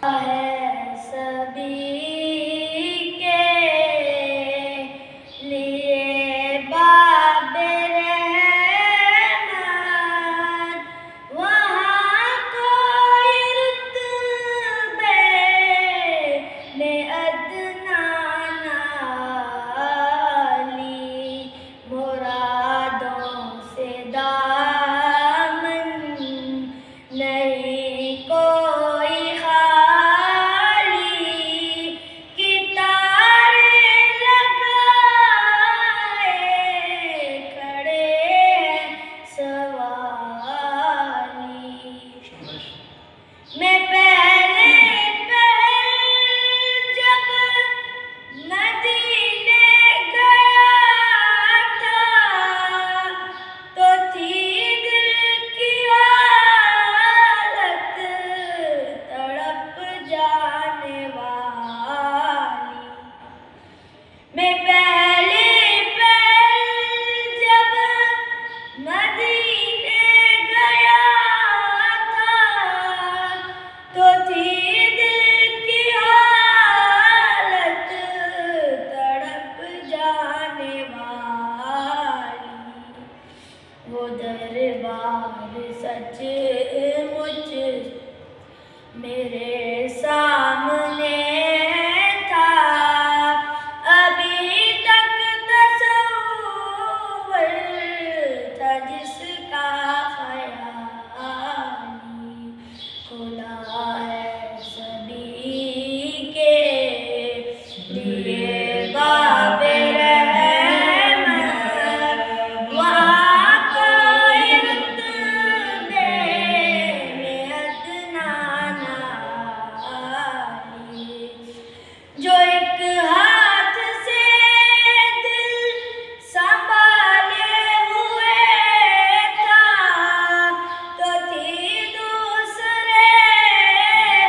है सभी के लिए बाबे रहमत, वहाँ कोई रुतबे में अदना नाली, मुरादों से दामन नहीं कोई खाली, कितारे लगाए खड़े सवाली। मैं पहले जब मदीने गया था, तो थी दिल की हालत तड़प जाने वाली। मैं पहले जब मदीने गया था, तो थी दिल की हालत तड़प जाने वाली। वो दरबार सचमुच मेरे सामने था, अभी तक तसव्वुर था जिसका ख़याली। खुला है सभी के लिए बाबे रहमत, वहाँ कोई रुतबे में अदना नाली। जो एक हाथ से दिल संभाले हुए था, तो थी दूसरे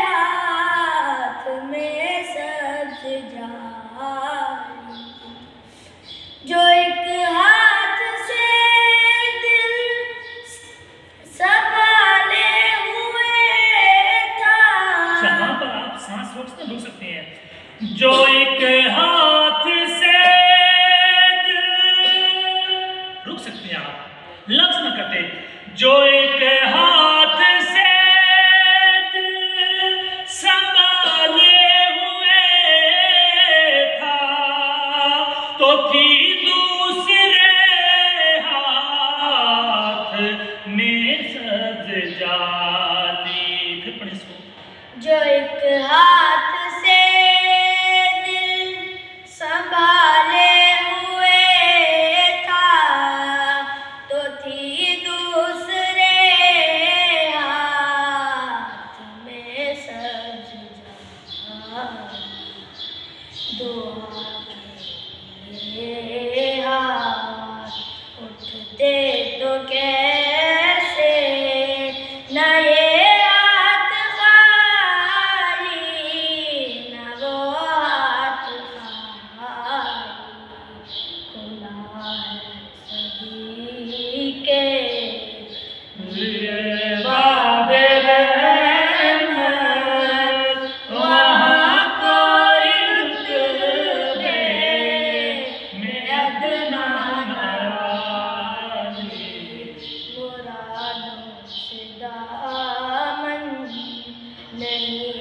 हाथ में सब्ज़ जाली। जो एक हाथ से दिल संभाले हुए था। यहाँ पर आप सांस रोक सकते हैं। जो एक हाथ से रुक सकते हैं आप, लफ्ज न करते। जो एक हाथ से संभाले हुए था, तो थी दूसरे हाथ में सब्ज़ जाली। फिर पढ़े इसको। जो एक हाथ से दिल संभाले हुए था, तो थी दूसरे हाथ में सब्ज़ जाली। दुआ के हाथ उठते तो कैसे, न ये हाथ खाली, न वो हाथ खाली। खुला है सभी के लिए बाबे रहमत, वहाँ कोई रुतबे में अदना नाली, मुरादों से दामन नहीं